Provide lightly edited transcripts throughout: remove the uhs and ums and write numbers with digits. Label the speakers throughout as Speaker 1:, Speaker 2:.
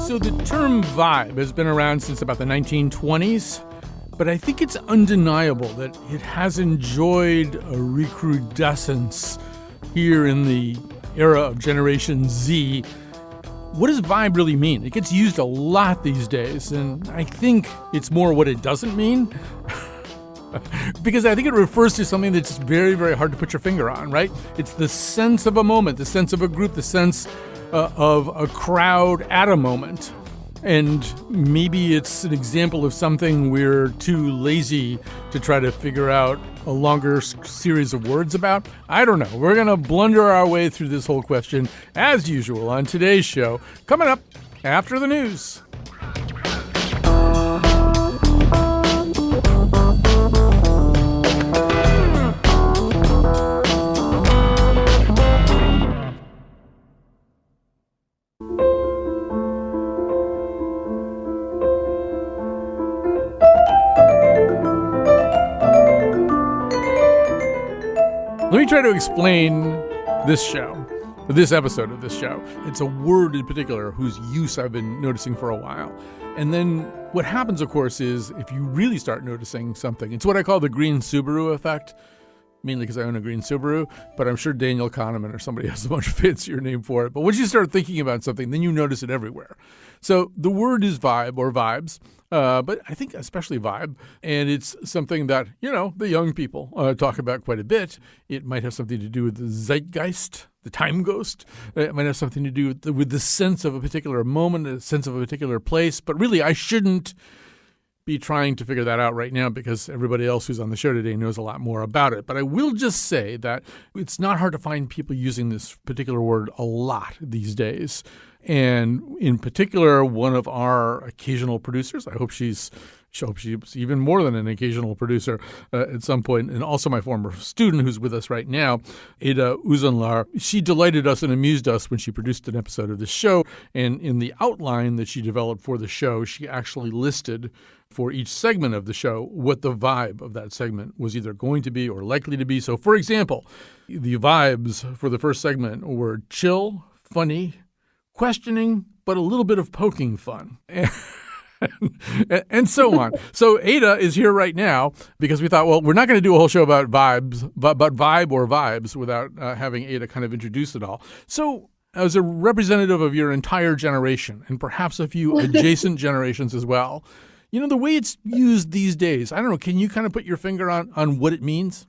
Speaker 1: So the term vibe has been around since about the 1920s, but I think it's undeniable that it has enjoyed a recrudescence here in the era of Generation Z. What does vibe really mean? It gets used a lot these days, and I think it's more what it doesn't mean. Because I think it refers to something that's very, very hard to put your finger on, right? It's the sense of a moment, the sense of a group, the sense of a crowd at a moment. And maybe it's an example of something we're too lazy to try to figure out a longer series of words about. I don't know. We're going to blunder our way through this whole question, as usual, on today's show, coming up after the news. Let me try to explain this episode of this show. It's a word in particular whose use I've been noticing for a while. And then what happens, of course, is if you really start noticing something, it's what I call the green Subaru effect, mainly because I own a green Subaru, but I'm sure Daniel Kahneman or somebody has a much fancier name for it. But once you start thinking about something, then you notice it everywhere. So the word is vibe or vibes. But I think especially vibe, and it's something that, the young people talk about quite a bit. It might have something to do with the zeitgeist, the time ghost. It might have something to do with the sense of a particular moment, a sense of a particular place. But really, I shouldn't be trying to figure that out right now because everybody else who's on the show today knows a lot more about it. But I will just say that it's not hard to find people using this particular word a lot these days. And in particular, one of our occasional producers, I hope she's even more than an occasional producer at some point, and also my former student who's with us right now, Eda Uzunlar. She delighted us and amused us when she produced an episode of the show. And in the outline that she developed for the show, she actually listed for each segment of the show what the vibe of that segment was either going to be or likely to be. So, for example, the vibes for the first segment were chill, funny, questioning, but a little bit of poking fun. And so on. So Eda is here right now because we thought, well, we're not going to do a whole show about vibes, but vibe or vibes without having Eda kind of introduce it all. So as a representative of your entire generation and perhaps a few adjacent generations as well, the way it's used these days, I don't know, can you kind of put your finger on what it means?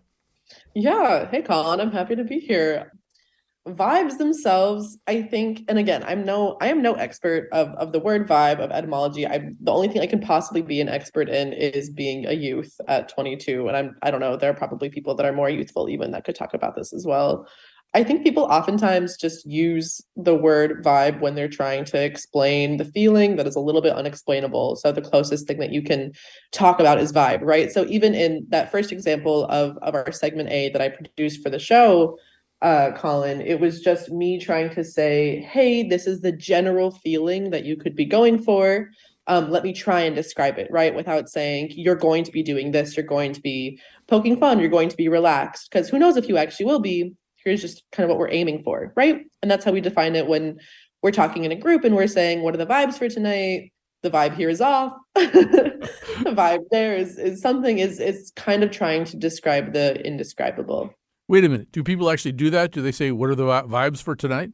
Speaker 2: Yeah. Hey, Colin, I'm happy to be here. Vibes themselves, I think, and again, I am no expert of the word vibe, of etymology. The only thing I can possibly be an expert in is being a youth at 22. And I don't know, there are probably people that are more youthful even that could talk about this as well. I think people oftentimes just use the word vibe when they're trying to explain the feeling that is a little bit unexplainable. So the closest thing that you can talk about is vibe, right? So even in that first example of our segment A that I produced for the show, Colin, it was just me trying to say, hey, this is the general feeling that you could be going for. Let me try and describe it, right? Without saying, you're going to be doing this, you're going to be poking fun, you're going to be relaxed. Because who knows if you actually will be. Here's just kind of what we're aiming for, right? And that's how we define it when we're talking in a group and we're saying, what are the vibes for tonight? The vibe here is off. The vibe there is something, is kind of trying to describe the indescribable.
Speaker 1: Wait a minute. Do people actually do that? Do they say, what are the vibes for tonight?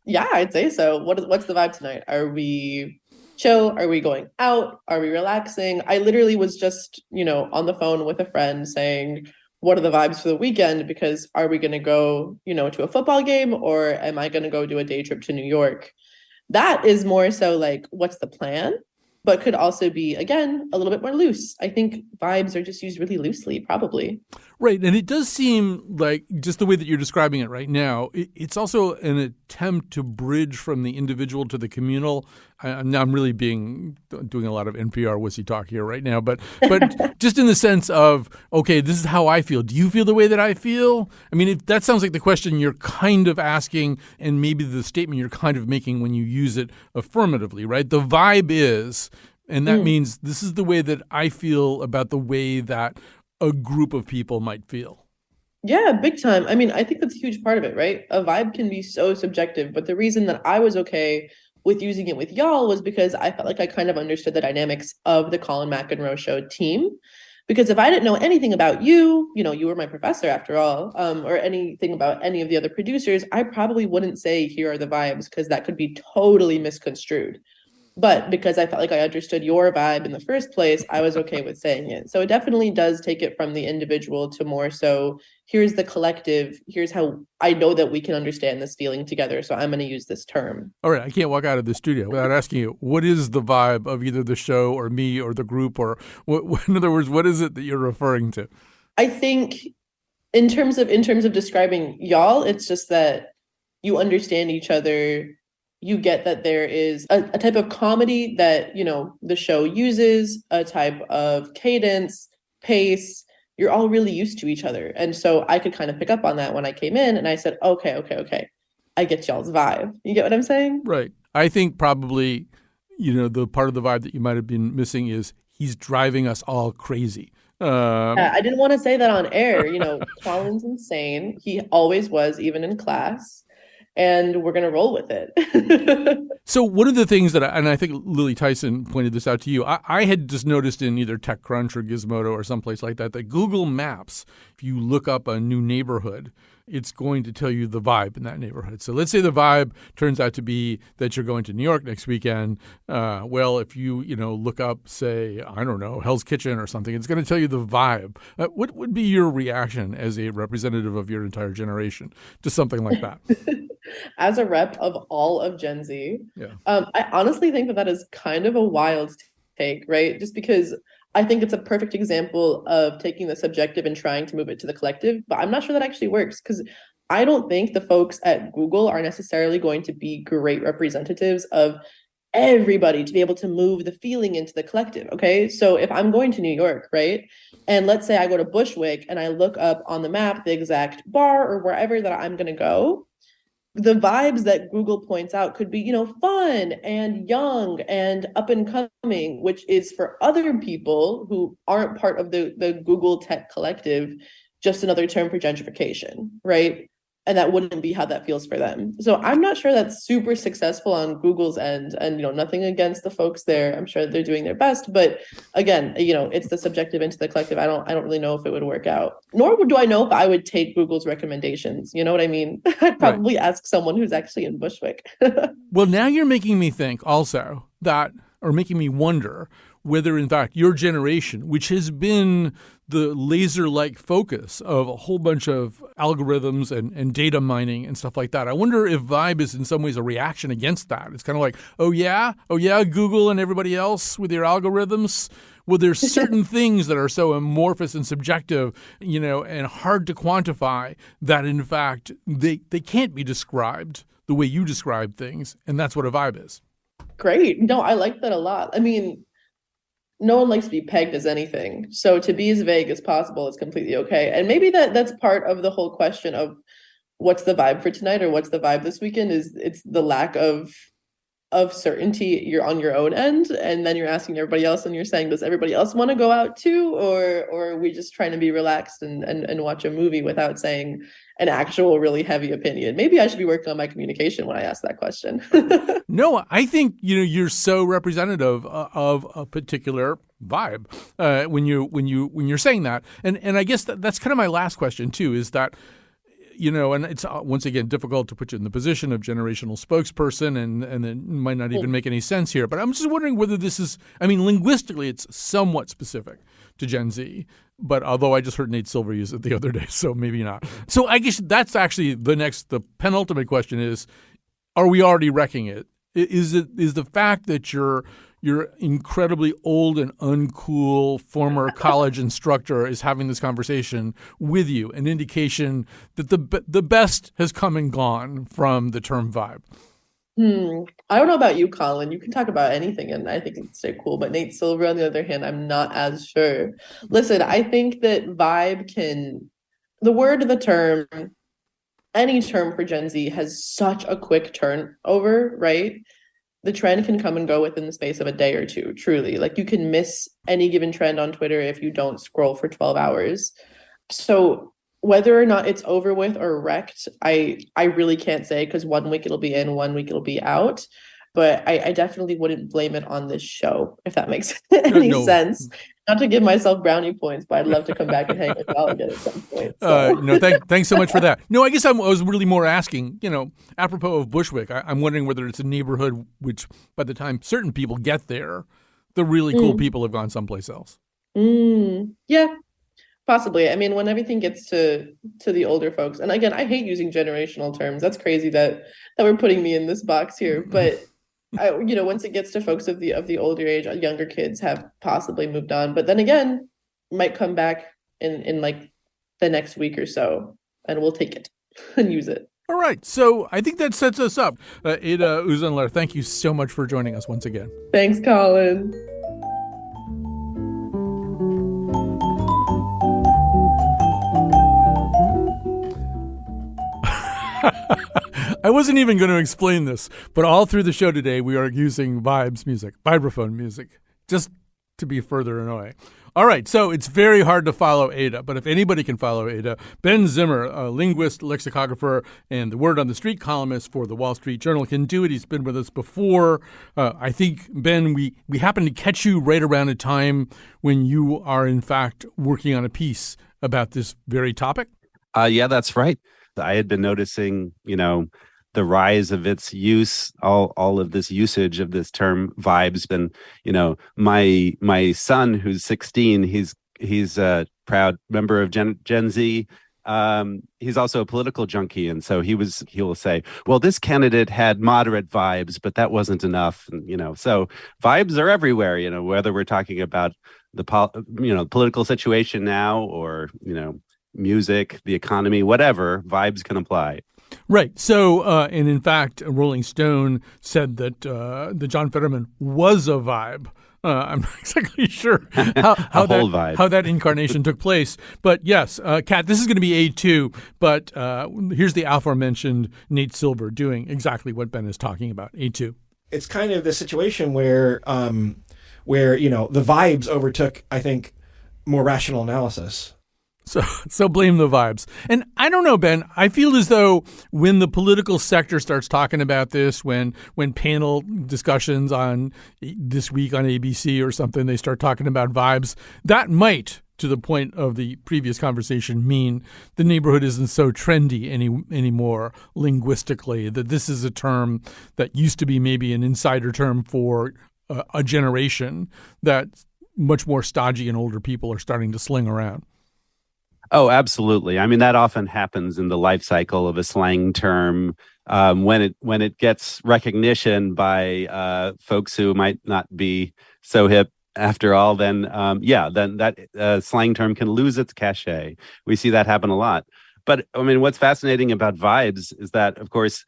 Speaker 2: Yeah, I'd say so. What's the vibe tonight? Are we chill? Are we going out? Are we relaxing? I literally was just, on the phone with a friend saying, what are the vibes for the weekend? Because are we going to go, to a football game, or am I going to go do a day trip to New York? That is more so like, what's the plan? But could also be, again, a little bit more loose. I think vibes are just used really loosely, probably.
Speaker 1: Right. And it does seem like, just the way that you're describing it right now, it's also an attempt to bridge from the individual to the communal. Now I'm really doing a lot of NPR wussy talk here right now, but just in the sense of, okay, this is how I feel. Do you feel the way that I feel? I mean, that sounds like the question you're kind of asking, and maybe the statement you're kind of making when you use it affirmatively, right? The vibe is, and that means this is the way that I feel about the way that a group of people might feel.
Speaker 2: Yeah, big time. I mean, I think that's a huge part of it, right? A vibe can be so subjective, but the reason that I was okay with using it with y'all was because I felt like I kind of understood the dynamics of the Colin McEnroe show team. Because if I didn't know anything about you, you were my professor after all, or anything about any of the other producers, I probably wouldn't say here are the vibes because that could be totally misconstrued. But because I felt like I understood your vibe in the first place, I was okay with saying it. So it definitely does take it from the individual to more so here's the collective, here's how I know that we can understand this feeling together. So I'm going to use this term.
Speaker 1: All right, I can't walk out of the studio without asking you, what is the vibe of either the show or me or the group, or in other words, what is it that you're referring to?
Speaker 2: I think in terms of describing y'all, it's just that you understand each other. You get that there is a type of comedy that, the show uses, a type of cadence, pace. You're all really used to each other. And so I could kind of pick up on that when I came in and I said, okay. I get y'all's vibe. You get what I'm saying?
Speaker 1: Right. I think probably, the part of the vibe that you might have been missing is he's driving us all crazy.
Speaker 2: Yeah, I didn't want to say that on air. Colin's insane. He always was, even in class. And we're going to roll with it.
Speaker 1: So one of the things that, and I think Lily Tyson pointed this out to you, I had just noticed in either TechCrunch or Gizmodo or someplace like that Google Maps, if you look up a new neighborhood, it's going to tell you the vibe in that neighborhood. So let's say the vibe turns out to be that you're going to New York next weekend. Well, if you, look up, say, I don't know, Hell's Kitchen or something, it's going to tell you the vibe. What would be your reaction as a representative of your entire generation to something like that?
Speaker 2: As a rep of all of Gen Z,
Speaker 1: yeah.
Speaker 2: I honestly think that is kind of a wild take, right? Just because I think it's a perfect example of taking the subjective and trying to move it to the collective, but I'm not sure that actually works because I don't think the folks at Google are necessarily going to be great representatives of everybody to be able to move the feeling into the collective. Okay. So if I'm going to New York, right? And let's say I go to Bushwick and I look up on the map the exact bar or wherever that I'm going to go, the vibes that Google points out could be, fun and young and up and coming, which is for other people who aren't part of the Google tech collective, just another term for gentrification, right? And that wouldn't be how that feels for them. So I'm not sure that's super successful on Google's end. And, nothing against the folks there. I'm sure they're doing their best. But again, it's the subjective into the collective. I don't really know if it would work out. Nor do I know if I would take Google's recommendations. You know what I mean? I'd probably ask someone who's actually in Bushwick.
Speaker 1: Well, now you're making me think also that, or making me wonder whether, in fact, your generation, which has been the laser-like focus of a whole bunch of algorithms and data mining and stuff like that. I wonder if Vibe is in some ways a reaction against that. It's kind of like, oh yeah, Google and everybody else with your algorithms. Well, there's certain things that are so amorphous and subjective, and hard to quantify that, in fact, they can't be described the way you describe things. And that's what a vibe is.
Speaker 2: Great. No, I like that a lot. I mean, no one likes to be pegged as anything. So to be as vague as possible is completely okay. And maybe that's part of the whole question of what's the vibe for tonight or what's the vibe this weekend is it's the lack of certainty you're on your own end. And then you're asking everybody else and you're saying, does everybody else want to go out too? Or are we just trying to be relaxed and watch a movie without saying an actual really heavy opinion? Maybe I should be working on my communication when I ask that question.
Speaker 1: No, I think you're so representative of a particular vibe when you're saying that, and I guess that's kind of my last question too. Is that and it's once again difficult to put you in the position of generational spokesperson, and it might not even make any sense here. But I'm just wondering whether this is, linguistically, it's somewhat specific to Gen Z. But although I just heard Nate Silver use it the other day, so maybe not. So I guess that's actually the penultimate question is, are we already wrecking it? Is the fact that you're incredibly old and uncool former college instructor is having this conversation with you an indication that the best has come and gone from the term vibe?
Speaker 2: I don't know about you, Colin. You can talk about anything, and I think it's stay cool. But Nate Silver, on the other hand, I'm not as sure. Listen, I think that vibe the term, any term for Gen Z has such a quick turnover, right? The trend can come and go within the space of a day or two, truly. Like you can miss any given trend on Twitter if you don't scroll for 12 hours. So Whether or not it's over with or wrecked, I really can't say, because 1 week it'll be in, 1 week it'll be out. But I definitely wouldn't blame it on this show, if that makes any sense. Not to give myself brownie points, but I'd love to come back and hang with y'all again at some point. So.
Speaker 1: Thanks so much for that. No, I guess I was really more asking, apropos of Bushwick, I'm wondering whether it's a neighborhood which, by the time certain people get there, the really cool people have gone someplace else.
Speaker 2: Yeah. Possibly. I mean, when everything gets to the older folks, and again, I hate using generational terms. That's crazy that we're putting me in this box here. But once it gets to folks of the older age, younger kids have possibly moved on. But then again, might come back in like the next week or so, and we'll take it and use it.
Speaker 1: All right. So I think that sets us up. Eda Uzunlar, thank you so much for joining us once again.
Speaker 2: Thanks, Colin.
Speaker 1: I wasn't even going to explain this, but all through the show today, we are using vibes music, vibraphone music, just to be further annoying. All right, so it's very hard to follow Eda, but if anybody can follow Eda, Ben Zimmer, a linguist, lexicographer, and the word on the street columnist for the Wall Street Journal, can do it. He's been with us before. I think, Ben, we happened to catch you right around a time when you are, in fact, working on a piece about this very topic.
Speaker 3: Yeah, that's right. I had been noticing, the rise of its use, all of this usage of this term vibes. And, my son, who's 16, he's a proud member of Gen Z. He's also a political junkie. And so he will say, well, this candidate had moderate vibes, but that wasn't enough. And, so vibes are everywhere, whether we're talking about the political situation now or, music, the economy, whatever, vibes can apply.
Speaker 1: Right. So, and in fact, Rolling Stone said that John Fetterman was a vibe. I'm not exactly sure how that incarnation took place. But yes, Kat, this is going to be A2, but here's the aforementioned Nate Silver doing exactly what Ben is talking about, A2.
Speaker 4: It's kind of the situation where the vibes overtook, I think, more rational analysis.
Speaker 1: So blame the vibes. And I don't know, Ben, I feel as though when the political sector starts talking about this, when panel discussions on This Week on ABC or something, they start talking about vibes, that might, to the point of the previous conversation, mean the neighborhood isn't so trendy anymore linguistically, that this is a term that used to be maybe an insider term for a generation that much more stodgy and older people are starting to sling around.
Speaker 3: Oh, absolutely. I mean, that often happens in the life cycle of a slang term. When it gets recognition by folks who might not be so hip after all, then that slang term can lose its cachet. We see that happen a lot. But I mean, what's fascinating about vibes is that, of course,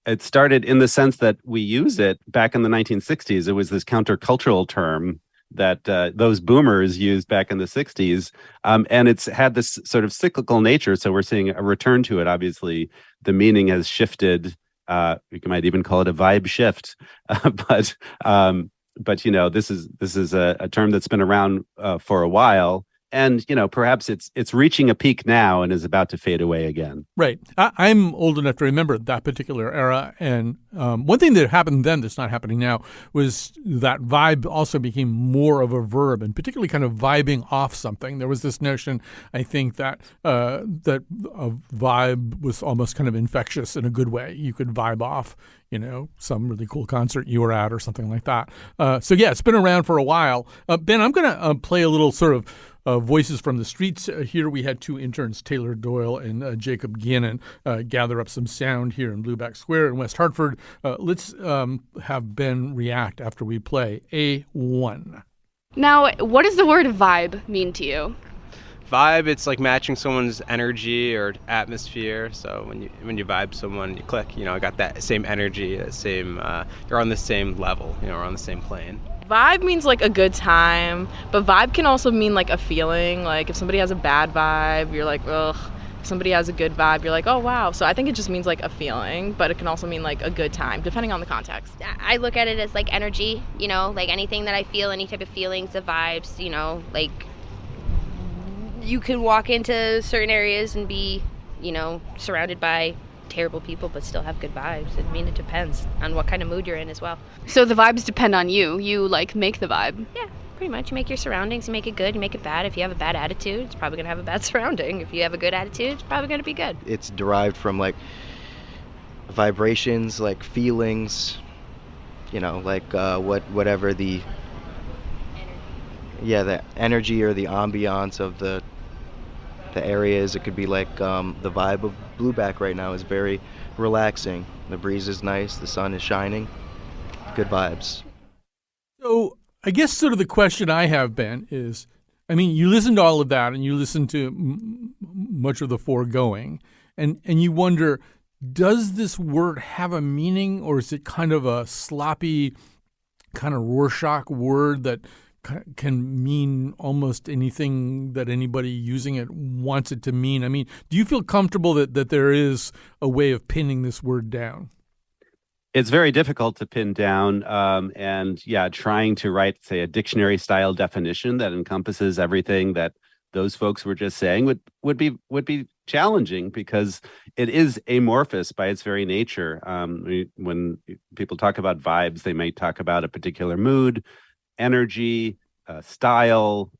Speaker 3: it started in the sense that we use it back in the 1960s. It was this countercultural term that those boomers used back in the 60s. And it's had this sort of cyclical nature. So we're seeing a return to it. Obviously, the meaning has shifted. We might even call it a vibe shift. But this is a term that's been around for a while. And, perhaps it's reaching a peak now and is about to fade away again.
Speaker 1: Right. I'm old enough to remember that particular era. And one thing that happened then that's not happening now was that vibe also became more of a verb, and particularly kind of vibing off something. There was this notion, I think, that that a vibe was almost kind of infectious in a good way. You could vibe off, some really cool concert you were at or something like that. So, yeah, it's been around for a while. Ben, I'm going to play a little sort of voices from the streets. Here we had two interns, Taylor Doyle and Jacob Gannon, gather up some sound here in Blueback Square in West Hartford. Let's have Ben react after we play A1.
Speaker 5: Now, what does the word vibe mean to you?
Speaker 6: Vibe, it's like matching someone's energy or atmosphere. So when you vibe someone, you click. I got that same energy, that same. You're on the same level. We're on the same plane.
Speaker 7: Vibe means like a good time, but vibe can also mean like a feeling. Like if somebody has a bad vibe, you're like, ugh. If somebody has a good vibe, you're like, oh, wow. So I think it just means like a feeling, but it can also mean like a good time, depending on the context.
Speaker 8: I look at it as like energy, like anything that I feel, any type of feelings, the vibes, like you can walk into certain areas and be, surrounded by terrible people but still have good vibes. I mean, it depends on what kind of mood you're in as well.
Speaker 5: So the vibes depend on you. You make the vibe.
Speaker 8: Yeah, pretty much. You make your surroundings, you make it good, you make it bad. If you have a bad attitude, it's probably going to have a bad surrounding. If you have a good attitude, it's probably going to be good.
Speaker 9: It's derived from vibrations, feelings, whatever the energy or the ambiance of the areas. It could be the vibe of Blueback right now is very relaxing. The breeze is nice, the sun is shining, good vibes.
Speaker 1: So I guess sort of the question I have, Ben, is, you listen to all of that and you listen to much of the foregoing, and you wonder, does this word have a meaning, or is it kind of a sloppy kind of Rorschach word that can mean almost anything that anybody using it wants it to mean? Do you feel comfortable that there is a way of pinning this word down?
Speaker 3: It's very difficult to pin down, trying to write, say, a dictionary-style definition that encompasses everything that those folks were just saying would be challenging, because it is amorphous by its very nature. When people talk about vibes, they might talk about a particular mood, energy, style,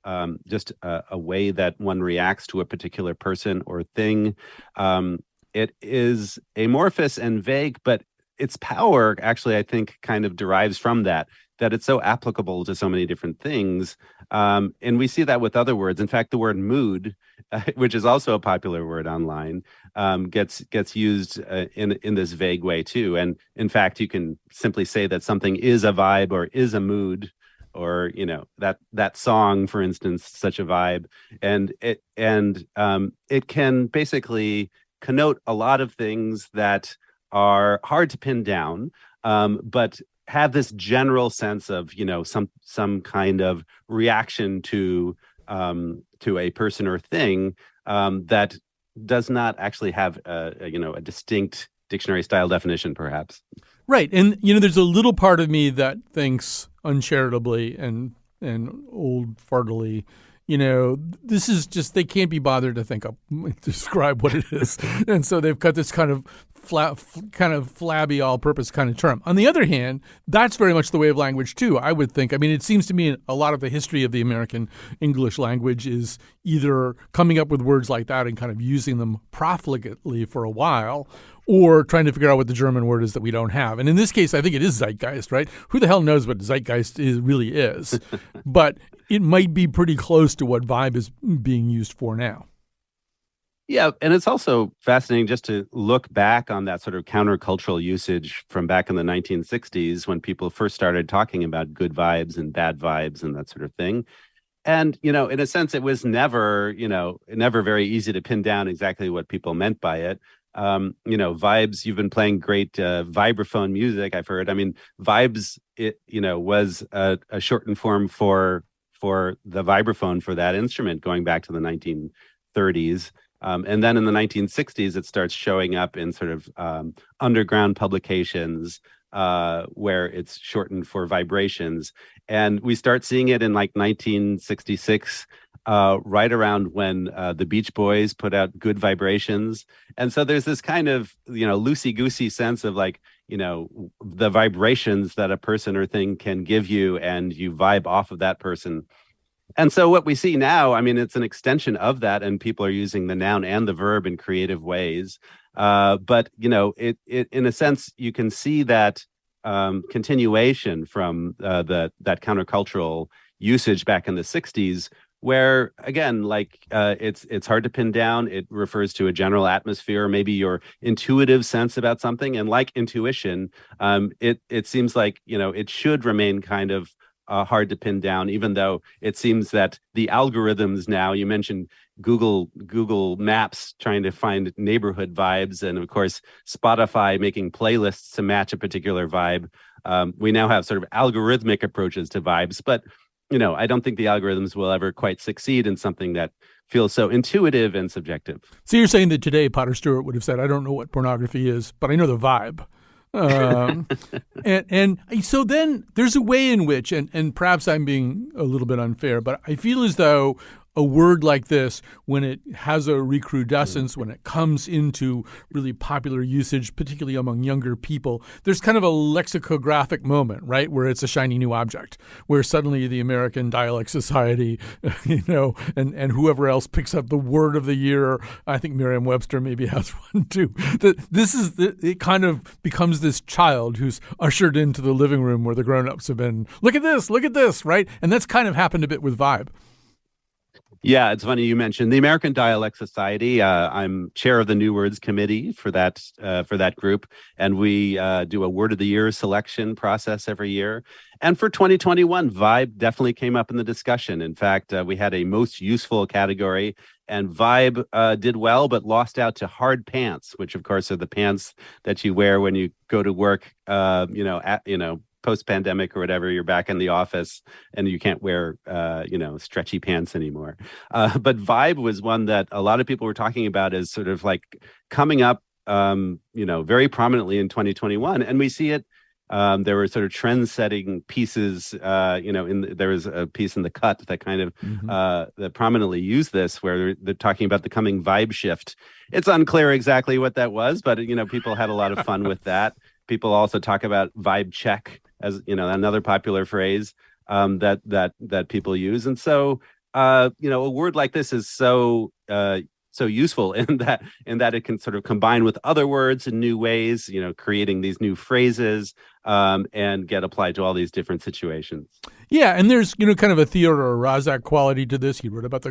Speaker 3: just a way that one reacts to a particular person or thing. It is amorphous and vague, but its power actually, I think, kind of derives from that it's so applicable to so many different things. And we see that with other words. In fact, the word mood, which is also a popular word online, gets used in this vague way too. And in fact, you can simply say that something is a vibe or is a mood, or that song, for instance, such a vibe. And it can basically connote a lot of things that are hard to pin down, but have this general sense of some kind of reaction to a person or thing that does not actually have a distinct dictionary style definition, perhaps.
Speaker 1: Right. And there's a little part of me that thinks uncharitably and old fartly, this is just, they can't be bothered to describe what it is. And so they've got this kind of flabby, all-purpose kind of term. On the other hand, that's very much the way of language too, I would think. It seems to me a lot of the history of the American English language is either coming up with words like that and kind of using them profligately for a while, or trying to figure out what the German word is that we don't have. And in this case, I think it is zeitgeist, right? Who the hell knows what zeitgeist really is? But it might be pretty close to what vibe is being used for now.
Speaker 3: Yeah, and it's also fascinating just to look back on that sort of countercultural usage from back in the 1960s, when people first started talking about good vibes and bad vibes and that sort of thing. And, in a sense, it was never very easy to pin down exactly what people meant by it. Vibes, you've been playing great vibraphone music, I've heard. Vibes, was a shortened form for the vibraphone for that instrument going back to the 1930s. And then in the 1960s, it starts showing up in sort of underground publications where it's shortened for vibrations. And we start seeing it in 1966, right around when the Beach Boys put out Good Vibrations. And so there's this kind of, loosey-goosey sense of the vibrations that a person or thing can give you, and you vibe off of that person. And so what we see now, it's an extension of that, and people are using the noun and the verb in creative ways. But, it in a sense, you can see that continuation from that countercultural usage back in the 60s, where, again, it's hard to pin down. It refers to a general atmosphere, maybe your intuitive sense about something. And like intuition, it seems like, it should remain kind of hard to pin down, even though it seems that the algorithms now, you mentioned Google Maps trying to find neighborhood vibes, and of course Spotify making playlists to match a particular vibe. We now have sort of algorithmic approaches to vibes, but I don't think the algorithms will ever quite succeed in something that feels so intuitive and subjective.
Speaker 1: So you're saying that today Potter Stewart would have said, I don't know what pornography is, but I know the vibe. And so then there's a way in which, and perhaps I'm being a little bit unfair, but I feel as though a word like this, when it has a recrudescence, when it comes into really popular usage, particularly among younger people, there's kind of a lexicographic moment, right, where it's a shiny new object, where suddenly the American Dialect Society, and whoever else picks up the word of the year, I think Merriam-Webster maybe has one too. It kind of becomes this child who's ushered into the living room where the grown-ups have been, look at this, right? And that's kind of happened a bit with Vibe.
Speaker 3: Yeah, it's funny you mentioned the American Dialect Society. I'm chair of the New Words Committee for that group, and we do a Word of the Year selection process every year. And for 2021, Vibe definitely came up in the discussion. In fact, we had a most useful category, and Vibe did well, but lost out to hard pants, which of course are the pants that you wear when you go to work. Post-pandemic or whatever, you're back in the office and you can't wear, stretchy pants anymore. But Vibe was one that a lot of people were talking about as sort of like coming up, very prominently in 2021. And we see it. There were sort of trend-setting pieces, there was a piece in The Cut that kind of that prominently used this, where they're talking about the coming vibe shift. It's unclear exactly what that was, but, people had a lot of fun with that. People also talk about vibe check as, another popular phrase that people use. And so, a word like this is so useful in that it can sort of combine with other words in new ways, creating these new phrases and get applied to all these different situations.
Speaker 1: Yeah, and there's kind of a Theodore Razak quality to this. He wrote about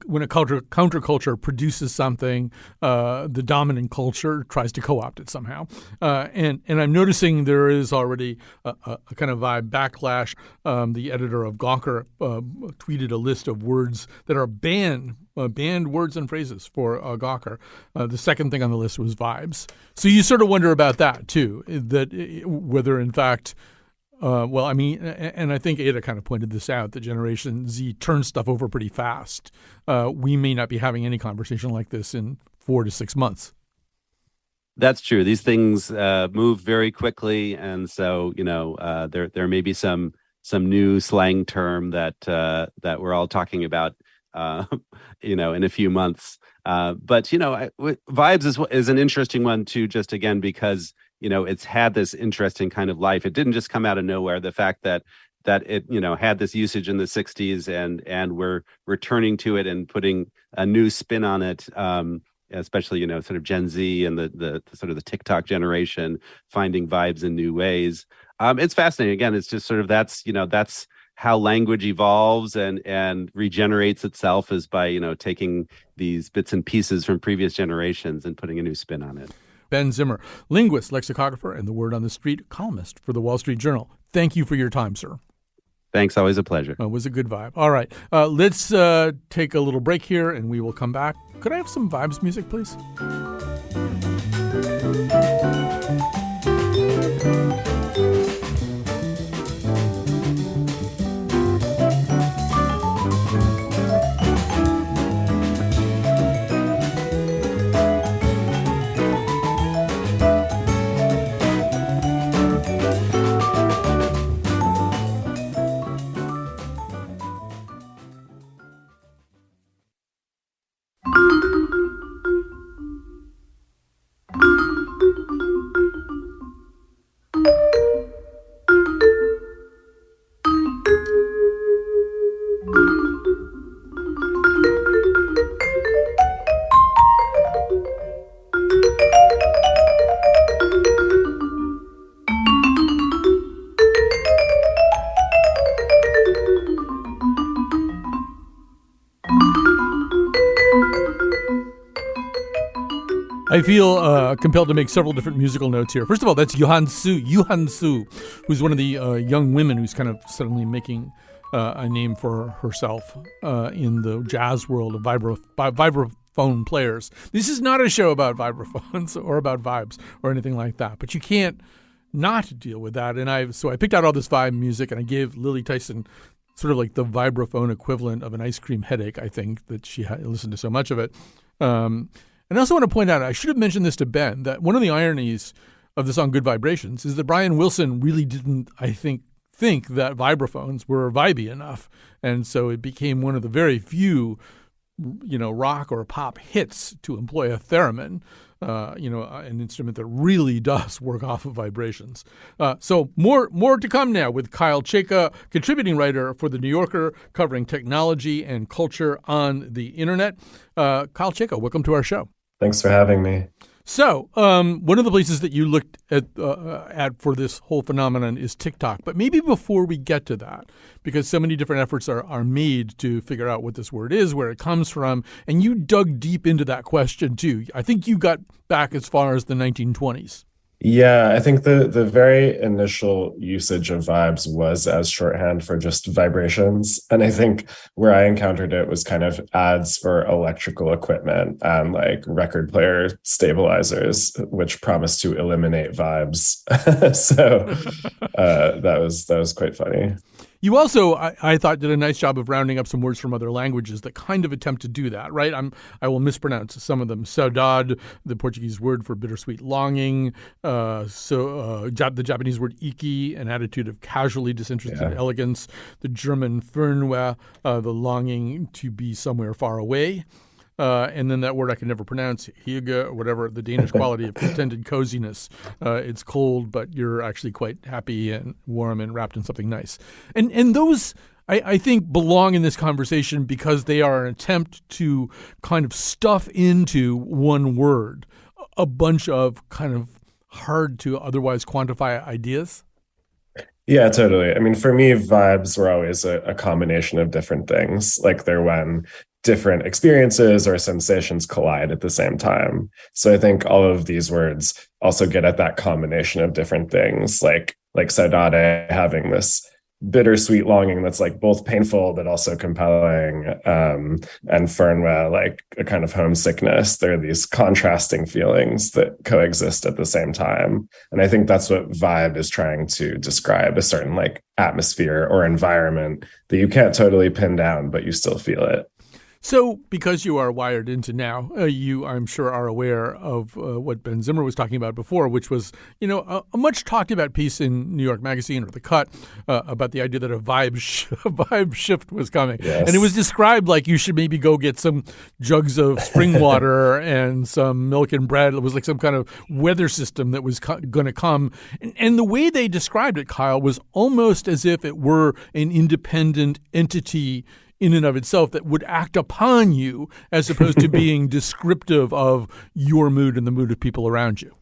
Speaker 1: when a counterculture produces something, the dominant culture tries to co-opt it somehow. And I'm noticing there is already a kind of vibe backlash. The editor of Gawker tweeted a list of words that are banned words and phrases for Gawker. The second thing on the list was vibes. So you sort of wonder about that too, that whether in fact. And I think Eda kind of pointed this out, that Generation Z turns stuff over pretty fast. We may not be having any conversation like this in 4 to 6 months.
Speaker 3: That's true. These things move very quickly. And so, there may be some new slang term that we're all talking about, in a few months. But vibes is an interesting one too, just again, because it's had this interesting kind of life. It didn't just come out of nowhere. The fact that it, had this usage in the 60s and we're returning to it and putting a new spin on it, especially, sort of Gen Z and the sort of the TikTok generation finding vibes in new ways. It's fascinating. Again, it's just sort of that's how language evolves and regenerates itself, is by, taking these bits and pieces from previous generations and putting a new spin on it.
Speaker 1: Ben Zimmer, linguist, lexicographer, and the word on the street columnist for the Wall Street Journal. Thank you for your time, sir.
Speaker 3: Thanks. Always a pleasure.
Speaker 1: It was a good vibe. All right. Let's take a little break here and we will come back. Could I have some vibes music, please? I feel compelled to make several different musical notes here. First of all, that's Yuhan Su, who's one of the young women who's kind of suddenly making a name for herself in the jazz world of vibraphone players. This is not a show about vibraphones or about vibes or anything like that, but you can't not deal with that. And so I picked out all this vibe music, and I gave Lily Tyson sort of like the vibraphone equivalent of an ice cream headache, I think, that she had listened to so much of it. And I also want to point out, I should have mentioned this to Ben, that one of the ironies of the song Good Vibrations is that Brian Wilson really didn't, I think, think that vibraphones were vibey enough. And so it became one of the very few, rock or pop hits to employ a theremin, an instrument that really does work off of vibrations. So more to come now with Kyle Chayka, contributing writer for The New Yorker, covering technology and culture on the internet. Kyle Chayka, welcome to our show.
Speaker 10: Thanks for having me.
Speaker 1: So one of the places that you looked at for this whole phenomenon is TikTok. But maybe before we get to that, because so many different efforts are made to figure out what this word is, where it comes from, and you dug deep into that question too. I think you got back as far as the 1920s.
Speaker 10: Yeah, I think the very initial usage of vibes was as shorthand for just vibrations. And I think where I encountered it was kind of ads for electrical equipment and like record player stabilizers, which promised to eliminate vibes. So that was quite funny.
Speaker 1: You also, I thought, did a nice job of rounding up some words from other languages that kind of attempt to do that, right? I will mispronounce some of them. Saudade, the Portuguese word for bittersweet longing. The Japanese word iki, an attitude of casually disinterested elegance. The German Fernweh, the longing to be somewhere far away. And then that word I can never pronounce, hygge, or whatever, the Danish quality of pretended coziness. It's cold, but you're actually quite happy and warm and wrapped in something nice. And those, I think, belong in this conversation because they are an attempt to kind of stuff into one word a bunch of kind of hard to otherwise quantify ideas.
Speaker 10: Yeah, totally. I mean, for me, vibes were always a combination of different things. Like they're when different experiences or sensations collide at the same time. So I think all of these words also get at that combination of different things, like saudade having this bittersweet longing that's like both painful but also compelling, and fernweh, like a kind of homesickness. There are these contrasting feelings that coexist at the same time. And I think that's what vibe is trying to describe, a certain like atmosphere or environment that you can't totally pin down, but you still feel it.
Speaker 1: So because you are wired into now, you, I'm sure, are aware of what Ben Zimmer was talking about before, which was, a much talked about piece in New York Magazine or The Cut about the idea that a vibe shift was coming.
Speaker 10: Yes.
Speaker 1: And it was described like you should maybe go get some jugs of spring water and some milk and bread. It was like some kind of weather system that was going to come. And the way they described it, Kyle, was almost as if it were an independent entity in and of itself that would act upon you as opposed to being descriptive of your mood and the mood of people around you.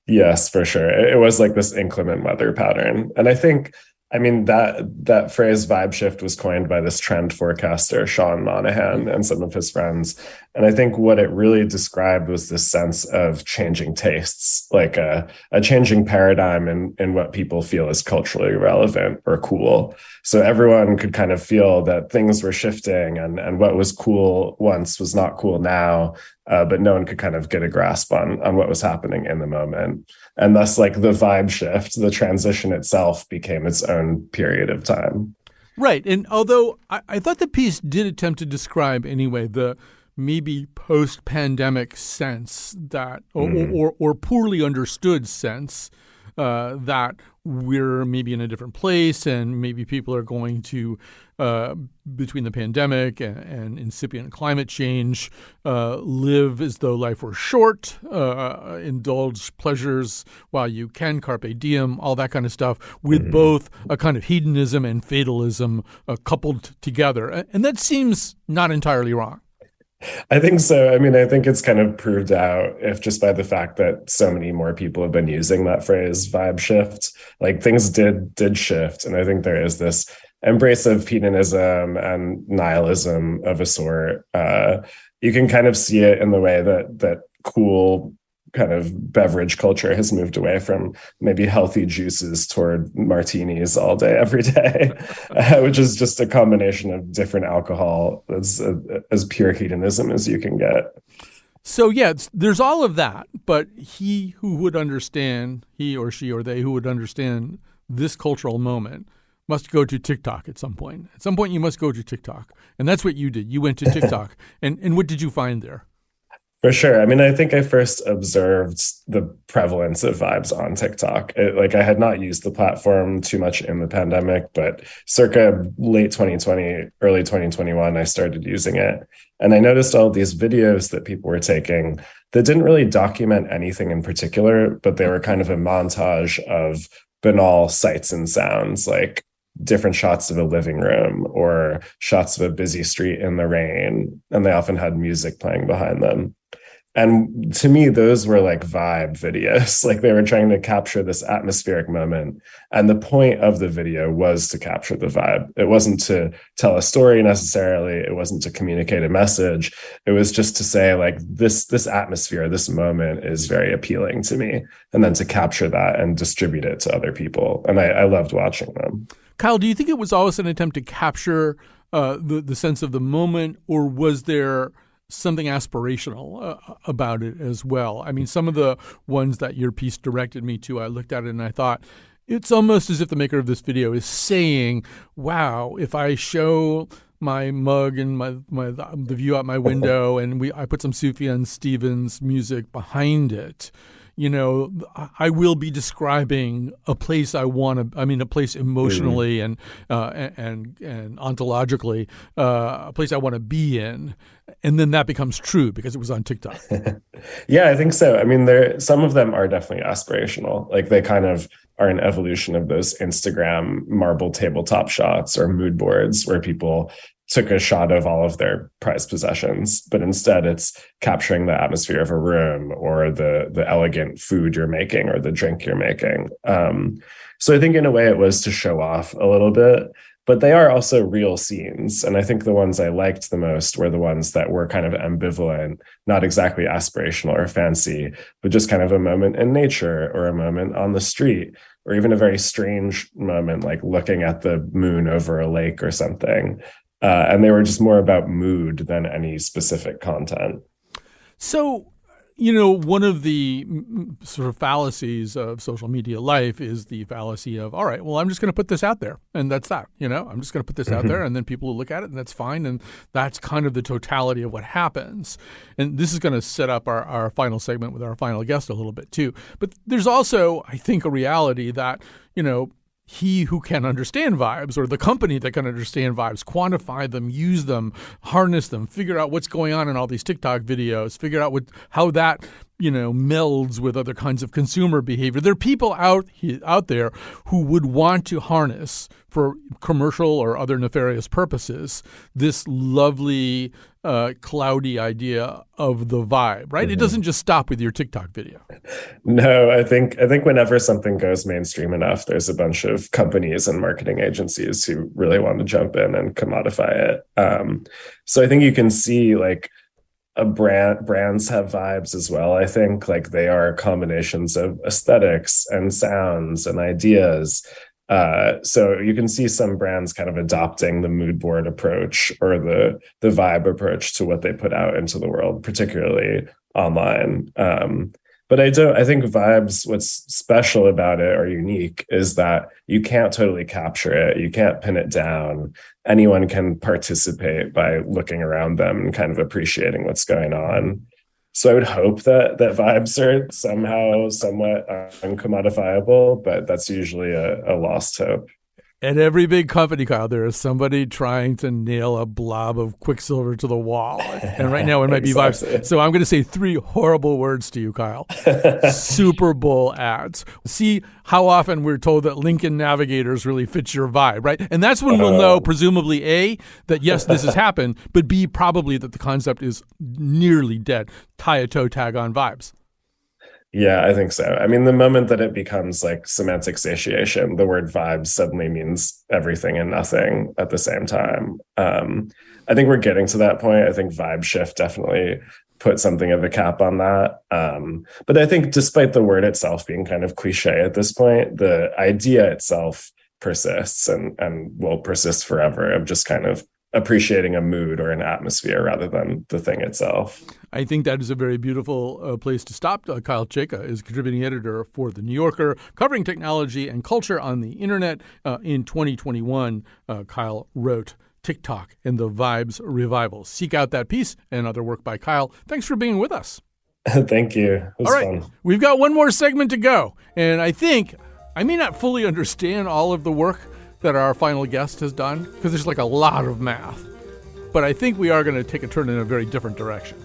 Speaker 10: Yes, for sure. It was like this inclement weather pattern. And I think, that phrase vibe shift was coined by this trend forecaster, Sean Monahan, and some of his friends. And I think what it really described was this sense of changing tastes, like a changing paradigm in what people feel is culturally relevant or cool. So everyone could kind of feel that things were shifting and what was cool once was not cool now, but no one could kind of get a grasp on what was happening in the moment. And thus, like the vibe shift, the transition itself became its own period of time.
Speaker 1: Right. And although I thought the piece did attempt to describe anyway the maybe post-pandemic sense that, or poorly understood sense that we're maybe in a different place and maybe people are going to, between the pandemic and incipient climate change, live as though life were short, indulge pleasures while you can, carpe diem, all that kind of stuff, with both a kind of hedonism and fatalism coupled together. And that seems not entirely wrong.
Speaker 10: I think so. I think it's kind of proved out if just by the fact that so many more people have been using that phrase vibe shift, like things did shift. And I think there is this embrace of hedonism and nihilism of a sort. You can kind of see it in the way that cool kind of beverage culture has moved away from maybe healthy juices toward martinis all day, every day, which is just a combination of different alcohol as pure hedonism as you can get.
Speaker 1: So, yeah, there's all of that. But he or she or they who would understand this cultural moment must go to TikTok at some point. At some point, you must go to TikTok. And that's what you did. You went to TikTok. And what did you find there?
Speaker 10: For sure. I mean, I think I first observed the prevalence of vibes on TikTok. I had not used the platform too much in the pandemic, but circa late 2020, early 2021, I started using it. And I noticed all these videos that people were taking that didn't really document anything in particular, but they were kind of a montage of banal sights and sounds, like different shots of a living room or shots of a busy street in the rain. And they often had music playing behind them. And to me, those were like vibe videos. Like they were trying to capture this atmospheric moment. And the point of the video was to capture the vibe. It wasn't to tell a story necessarily. It wasn't to communicate a message. It was just to say like this atmosphere, this moment is very appealing to me. And then to capture that and distribute it to other people. And I loved watching them.
Speaker 1: Kyle, do you think it was always an attempt to capture the sense of the moment, or was there something aspirational about it as well? I mean, some of the ones that your piece directed me to, I looked at it and I thought, it's almost as if the maker of this video is saying, wow, if I show my mug and the view out my window and I put some Sufjan Stevens music behind it, you know, I will be describing a place a place emotionally and ontologically, a place I want to be in. And then that becomes true because it was on TikTok.
Speaker 10: Yeah, I think so. I mean, some of them are definitely aspirational. Like they kind of are an evolution of those Instagram marble tabletop shots or mood boards where people took a shot of all of their prized possessions, but instead it's capturing the atmosphere of a room or the elegant food you're making or the drink you're making. So I think in a way it was to show off a little bit, but they are also real scenes. And I think the ones I liked the most were the ones that were kind of ambivalent, not exactly aspirational or fancy, but just kind of a moment in nature or a moment on the street, or even a very strange moment, like looking at the moon over a lake or something. And they were just more about mood than any specific content.
Speaker 1: So, you know, one of the sort of fallacies of social media life is the fallacy of, all right, well, I'm just going to put this out there. And that's that, you know, I'm just going to put this out there and then people will look at it and that's fine. And that's kind of the totality of what happens. And this is going to set up our final segment with our final guest a little bit too. But there's also, I think, a reality that, you know, he who can understand vibes, or the company that can understand vibes, quantify them, use them, harness them, figure out what's going on in all these TikTok videos, figure out how that, you know, melds with other kinds of consumer behavior. There are people out there who would want to harness for commercial or other nefarious purposes this lovely, cloudy idea of the vibe, right? Mm-hmm. It doesn't just stop with your TikTok video.
Speaker 10: No, I think whenever something goes mainstream enough, there's a bunch of companies and marketing agencies who really want to jump in and commodify it. So I think you can see like brands have vibes as well. I think like they are combinations of aesthetics and sounds and ideas. So you can see some brands kind of adopting the mood board approach or the vibe approach to what they put out into the world, particularly online. But I think vibes, what's special about it or unique is that you can't totally capture it. You can't pin it down. Anyone can participate by looking around them and kind of appreciating what's going on. So I would hope that vibes are somehow somewhat uncommodifiable, but that's usually a lost hope.
Speaker 1: At every big company, Kyle, there is somebody trying to nail a blob of Quicksilver to the wall. And right now it might be vibes. So I'm going to say 3 horrible words to you, Kyle. Super Bowl ads. See how often we're told that Lincoln Navigators really fits your vibe, right? And that's when we'll know, presumably, A, that yes, this has happened, but B, probably that the concept is nearly dead. Tie a toe tag on vibes.
Speaker 10: Yeah, I think so. I mean, the moment that it becomes like semantic satiation, the word vibes suddenly means everything and nothing at the same time. I think we're getting to that point. I think Vibe Shift definitely put something of a cap on that. But I think despite the word itself being kind of cliche at this point, the idea itself persists and will persist forever of just kind of appreciating a mood or an atmosphere rather than the thing itself.
Speaker 1: I think that is a very beautiful place to stop. Kyle Chayka is contributing editor for The New Yorker, covering technology and culture on the internet. In 2021, Kyle wrote TikTok and the Vibes Revival. Seek out that piece and other work by Kyle. Thanks for being with us.
Speaker 10: Thank you. It was
Speaker 1: All right,
Speaker 10: fun.
Speaker 1: we've got one more segment to go. And I think I may not fully understand all of the work that our final guest has done because there's like a lot of math. But I think we are going to take a turn in a very different direction.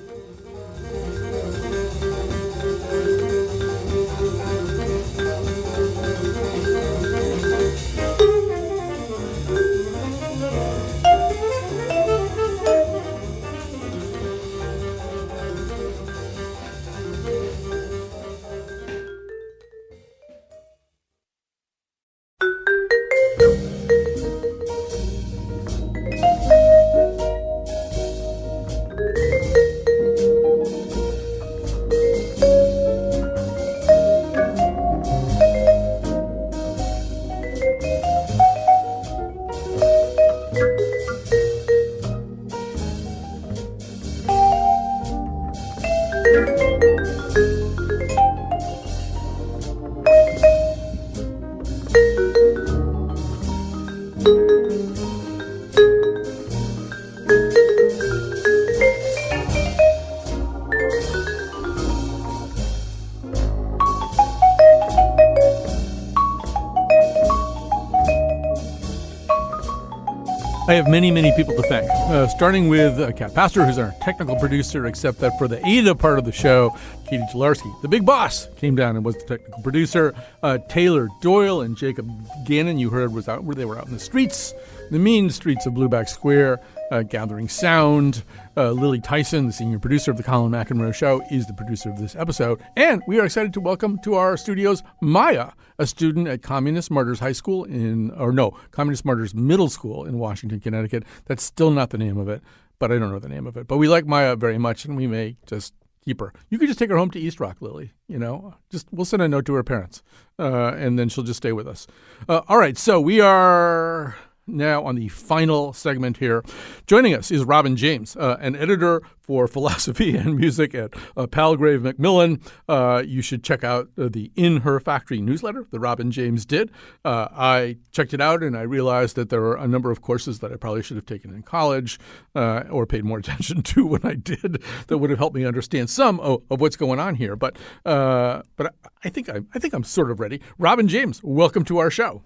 Speaker 1: I have many, many people to thank, starting with Kat Pastor, who's our technical producer, except that for the Eda part of the show, Catie Talarski, the big boss, came down and was the technical producer. Taylor Doyle and Jacob Gannon, you heard, they were out in the streets, the mean streets of Blueback Square, gathering sound. Lily Tyson, the senior producer of the Colin McEnroe Show, is the producer of this episode. And we are excited to welcome to our studios Maya, a student at Communist Martyrs High School Communist Martyrs Middle School in Washington, Connecticut. That's still not the name of it, but I don't know the name of it. But we like Maya very much, and we may just keep her. You could just take her home to East Rock, Lily. We'll send a note to her parents, and then she'll just stay with us. All right, so we are now on the final segment here. Joining us is Robin James, an editor for philosophy and music at Palgrave Macmillan. You should check out the In Her Factory newsletter that Robin James did. I checked it out and I realized that there are a number of courses that I probably should have taken in college or paid more attention to when I did that would have helped me understand some of what's going on here. But I think I'm sort of ready. Robin James, welcome to our show.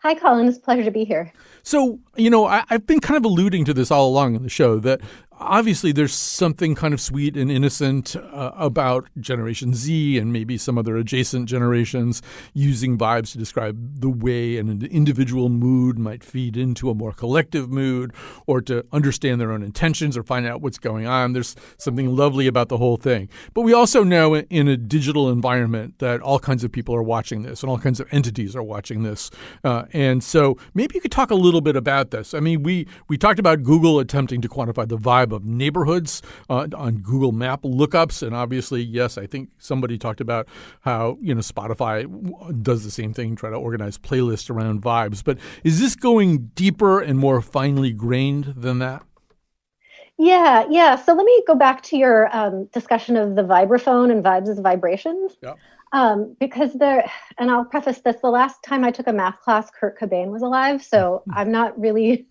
Speaker 11: Hi, Colin. It's a pleasure to be here.
Speaker 1: So, I've been kind of alluding to this all along in the show that obviously there's something kind of sweet and innocent about Generation Z and maybe some other adjacent generations using vibes to describe the way an individual mood might feed into a more collective mood or to understand their own intentions or find out what's going on. There's something lovely about the whole thing. But we also know in a digital environment that all kinds of people are watching this and all kinds of entities are watching this. And so maybe you could talk a little bit about this. I mean, we talked about Google attempting to quantify the vibe of neighborhoods on Google Map lookups. And obviously, yes, I think somebody talked about how, Spotify does the same thing, try to organize playlists around vibes. But is this going deeper and more finely grained than that?
Speaker 11: Yeah. So let me go back to your discussion of the vibraphone and vibes as vibrations.
Speaker 1: Yeah.
Speaker 11: Because and I'll preface this, the last time I took a math class, Kurt Cobain was alive. So I'm not really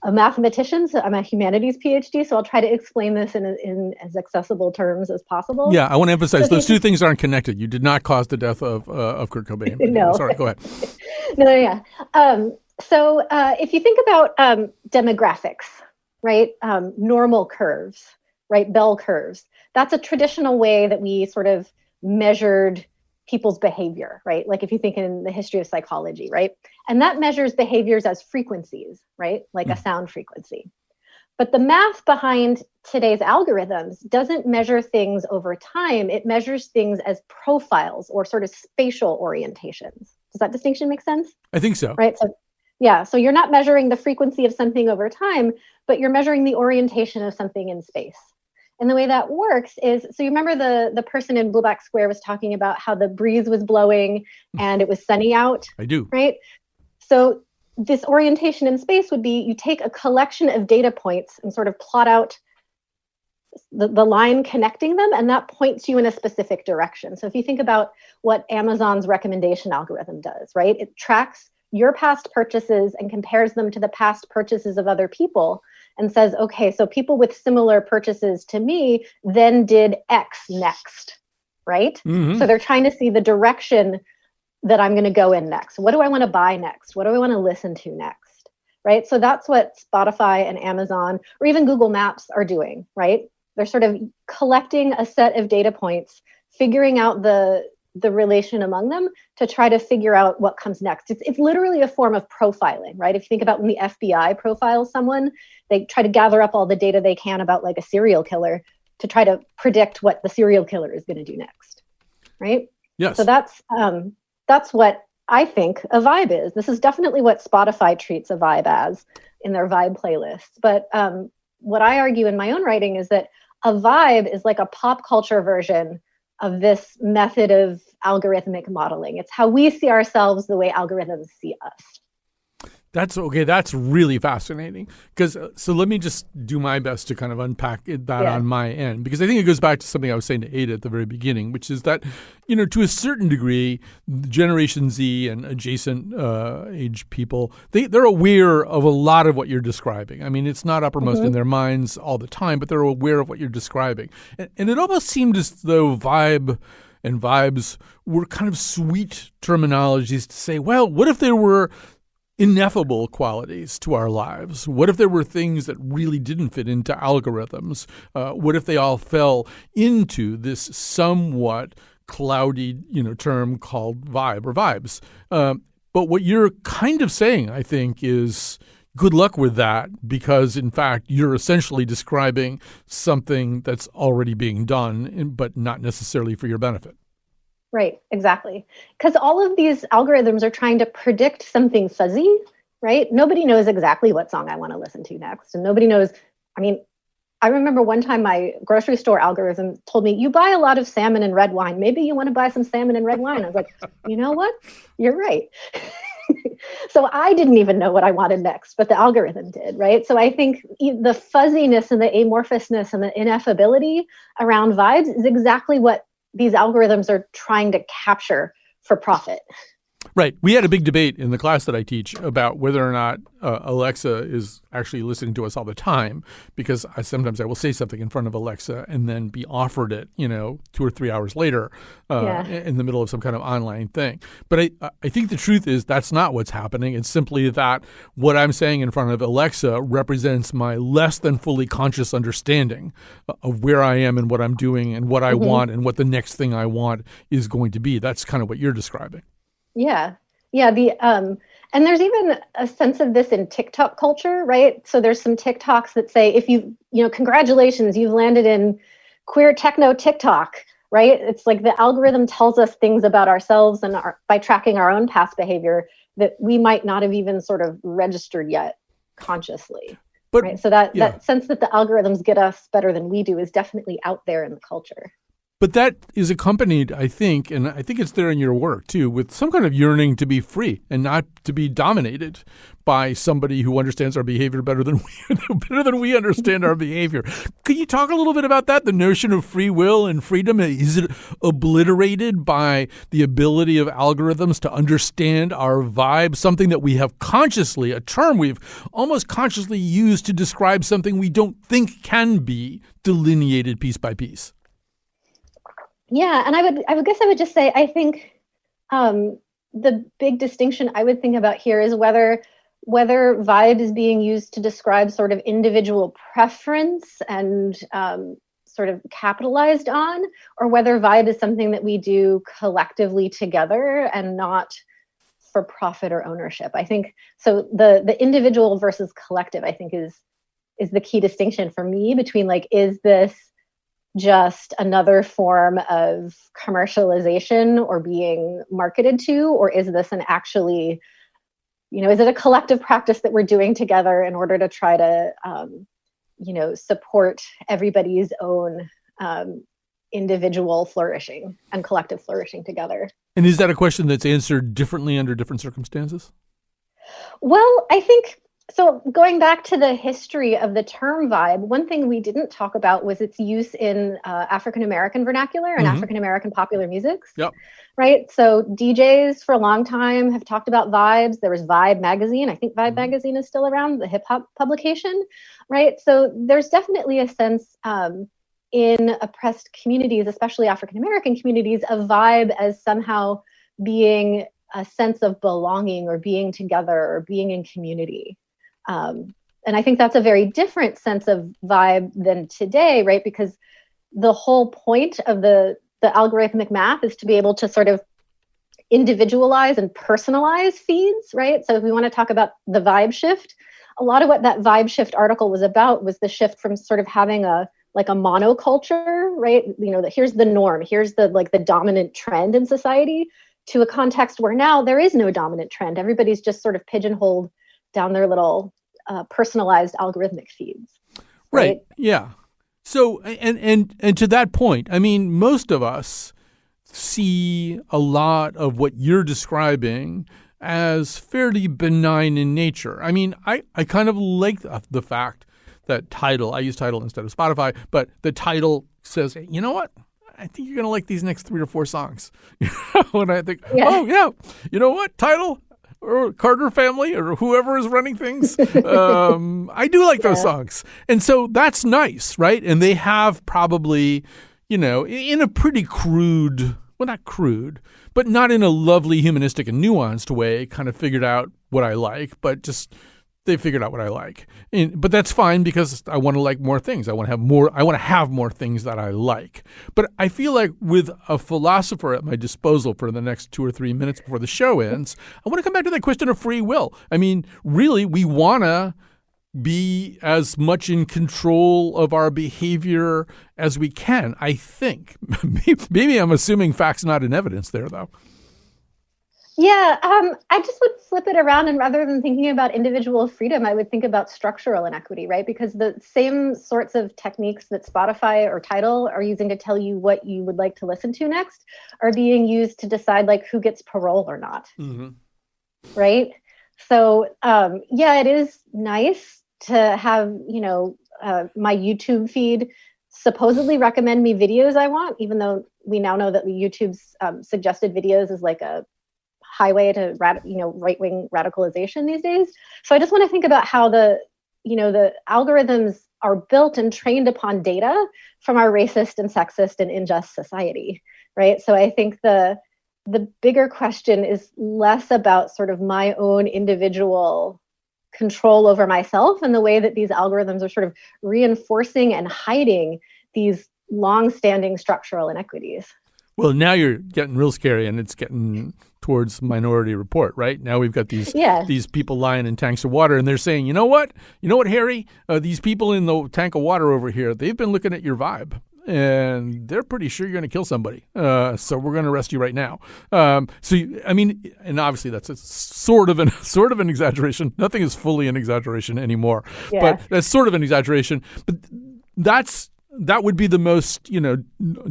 Speaker 11: a mathematician. So I'm a humanities PhD. So I'll try to explain this in as accessible terms as possible.
Speaker 1: Yeah, I want to emphasize those two things aren't connected. You did not cause the death of Kurt Cobain.
Speaker 11: No.
Speaker 1: Sorry, go ahead.
Speaker 11: No, yeah. So if you think about demographics, right? Normal curves, right? Bell curves. That's a traditional way that we sort of measured people's behavior, right? Like if you think in the history of psychology, right? And that measures behaviors as frequencies, right? Like a sound frequency. But the math behind today's algorithms doesn't measure things over time. It measures things as profiles or sort of spatial orientations. Does that distinction make sense?
Speaker 1: I think so.
Speaker 11: Right. So you're not measuring the frequency of something over time, but you're measuring the orientation of something in space. And the way that works is, so you remember the person in Blueback Square was talking about how the breeze was blowing and it was sunny out?
Speaker 1: I do.
Speaker 11: Right? So this orientation in space would be, you take a collection of data points and sort of plot out the line connecting them, and that points you in a specific direction. So if you think about what Amazon's recommendation algorithm does, right? It tracks your past purchases and compares them to the past purchases of other people and says, okay, so people with similar purchases to me then did X next, right?
Speaker 1: Mm-hmm.
Speaker 11: So they're trying to see the direction that I'm going to go in next. What do I want to buy next? What do I want to listen to next? Right? So that's what Spotify and Amazon or even Google Maps are doing, right? They're sort of collecting a set of data points, figuring out the relation among them to try to figure out what comes next. It's literally a form of profiling, right? If you think about when the FBI profiles someone, they try to gather up all the data they can about like a serial killer to try to predict what the serial killer is going to do next, right?
Speaker 1: Yes.
Speaker 11: So that's what I think a vibe is. This is definitely what Spotify treats a vibe as in their vibe playlists. But what I argue in my own writing is that a vibe is like a pop culture version of this method of algorithmic modeling. It's how we see ourselves the way algorithms see us.
Speaker 1: That's okay. That's really fascinating. So let me just do my best to kind of unpack that on my end, because I think it goes back to something I was saying to Eda at the very beginning, which is that, to a certain degree, Generation Z and adjacent age people, they're aware of a lot of what you're describing. I mean, it's not uppermost in their minds all the time, but they're aware of what you're describing. And it almost seemed as though vibe and vibes were kind of sweet terminologies to say, well, what if there were ineffable qualities to our lives? What if there were things that really didn't fit into algorithms? What if they all fell into this somewhat cloudy, term called vibe or vibes? But what you're kind of saying, I think, is good luck with that, because in fact, you're essentially describing something that's already being done, but not necessarily for your benefit.
Speaker 11: Right, exactly. Because all of these algorithms are trying to predict something fuzzy, right? Nobody knows exactly what song I want to listen to next. And nobody knows, I remember one time my grocery store algorithm told me, you buy a lot of salmon and red wine. Maybe you want to buy some salmon and red wine. I was like, you know what? You're right. So I didn't even know what I wanted next, but the algorithm did, right? So I think the fuzziness and the amorphousness and the ineffability around vibes is exactly what these algorithms are trying to capture for profit.
Speaker 1: Right. We had a big debate in the class that I teach about whether or not Alexa is actually listening to us all the time, because sometimes I will say something in front of Alexa and then be offered it, 2 or 3 hours later in the middle of some kind of online thing. But I think the truth is that's not what's happening. It's simply that what I'm saying in front of Alexa represents my less than fully conscious understanding of where I am and what I'm doing and what I want and what the next thing I want is going to be. That's kind of what you're describing.
Speaker 11: Yeah. And there's even a sense of this in TikTok culture, right? So there's some TikToks that say, if congratulations, you've landed in queer techno TikTok, right? It's like the algorithm tells us things about ourselves and by tracking our own past behavior that we might not have even sort of registered yet consciously. But right? So that sense that the algorithms get us better than we do is definitely out there in the culture.
Speaker 1: But that is accompanied, I think, and I think it's there in your work too, with some kind of yearning to be free and not to be dominated by somebody who understands our behavior better than we understand our behavior. Could you talk a little bit about that? The notion of free will and freedom, is it obliterated by the ability of algorithms to understand our vibe, something that we have consciously, a term we've almost consciously used to describe something we don't think can be delineated piece by piece?
Speaker 11: Yeah, and I would guess I would just say I think the big distinction I would think about here is whether vibe is being used to describe sort of individual preference and sort of capitalized on, or whether vibe is something that we do collectively together and not for profit or ownership. I think so. The individual versus collective, I think, is the key distinction for me between is this just another form of commercialization or being marketed to, or is this is it a collective practice that we're doing together in order to try to, support everybody's own individual flourishing and collective flourishing together?
Speaker 1: And is that a question that's answered differently under different circumstances?
Speaker 11: Well, I think So going back to the history of the term vibe, one thing we didn't talk about was its use in African-American vernacular and African-American popular music.
Speaker 1: Yep.
Speaker 11: Right. So DJs for a long time have talked about vibes. There was Vibe magazine. I think Vibe magazine is still around, the hip hop publication. Right. So there's definitely a sense in oppressed communities, especially African-American communities, of vibe as somehow being a sense of belonging or being together or being in community. And I think that's a very different sense of vibe than today, right? Because the whole point of the algorithmic math is to be able to sort of individualize and personalize feeds, right? So if we want to talk about the vibe shift, a lot of what that vibe shift article was about was the shift from sort of having a monoculture, right? You know, that here's the norm, here's the dominant trend in society, to a context where now there is no dominant trend. Everybody's just sort of pigeonholed down their little personalized algorithmic feeds.
Speaker 1: Right. Yeah. So, and to that point, I mean, most of us see a lot of what you're describing as fairly benign in nature. I mean, I kind of like the fact that Tidal, I use Tidal instead of Spotify, but the Tidal says, hey, you know what? I think you're going to like these next 3 or 4 songs. And I think, oh, yeah, you know what? Tidal or Carter family or whoever is running things. I do like those songs. And so that's nice, right? And they have probably, you know, in a pretty crude, well, not crude, but not in a lovely, humanistic and nuanced way, kind of figured out what I like, but just they figured out what I like. But that's fine because I want to like more things. I want to have more things that I like. But I feel like with a philosopher at my disposal for the next 2 or 3 minutes before the show ends, I want to come back to that question of free will. I mean, really, we want to be as much in control of our behavior as we can, I think. Maybe I'm assuming facts not in evidence there, though.
Speaker 11: Yeah, I just would flip it around, and rather than thinking about individual freedom, I would think about structural inequity, right? Because the same sorts of techniques that Spotify or Tidal are using to tell you what you would like to listen to next are being used to decide like who gets parole or not, right? So yeah, it is nice to have, you know, my YouTube feed supposedly recommend me videos I want, even though we now know that YouTube's suggested videos is like a highway to right-wing radicalization these days. So I just want to think about how the algorithms are built and trained upon data from our racist and sexist and unjust society, right? So I think the bigger question is less about sort of my own individual control over myself and the way that these algorithms are sort of reinforcing and hiding these long-standing structural inequities.
Speaker 1: Well, now you're getting real scary, and it's getting towards Minority Report, right? Now we've got these people lying in tanks of water, and they're saying, you know what, Harry? These people in the tank of water over here, they've been looking at your vibe, and they're pretty sure you're going to kill somebody. So we're going to arrest you right now. And obviously that's a sort of an exaggeration. Nothing is fully an exaggeration anymore, but that's sort of an exaggeration. But that would be the most,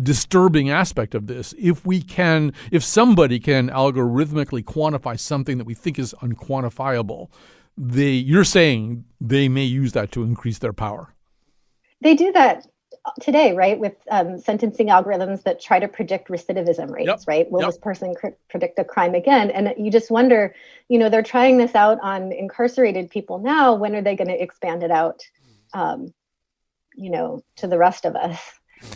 Speaker 1: disturbing aspect of this. If somebody can algorithmically quantify something that we think is unquantifiable, you're saying they may use that to increase their power.
Speaker 11: They do that today, right? With sentencing algorithms that try to predict recidivism rates, right? Will this person predict a crime again? And you just wonder, they're trying this out on incarcerated people now. When are they going to expand it out? To the rest of us.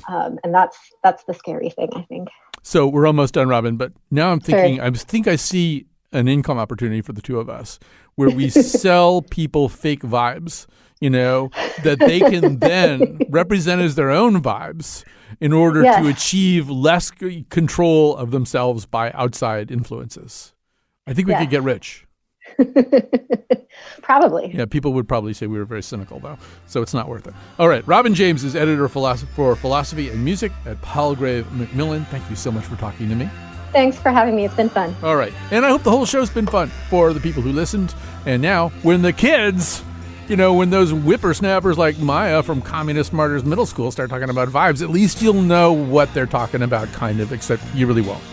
Speaker 11: And that's the scary thing, I think. So
Speaker 1: we're almost done, Robin, but now I'm thinking, sure. I think I see an income opportunity for the two of us where we sell people fake vibes, that they can then represent as their own vibes in order to achieve less control of themselves by outside influences. I think we could get rich.
Speaker 11: Probably.
Speaker 1: Yeah, people would probably say we were very cynical, though, so it's not worth it. All right, Robin James is editor for philosophy and music at Palgrave Macmillan. Thank you so much for talking to me.
Speaker 11: Thanks for having me. It's been fun.
Speaker 1: All right, and I hope the whole show's been fun for the people who listened. And now, when the kids, when those whippersnappers like Maya from Communist Martyrs Middle School start talking about vibes, at least you'll know what they're talking about, kind of, except you really won't.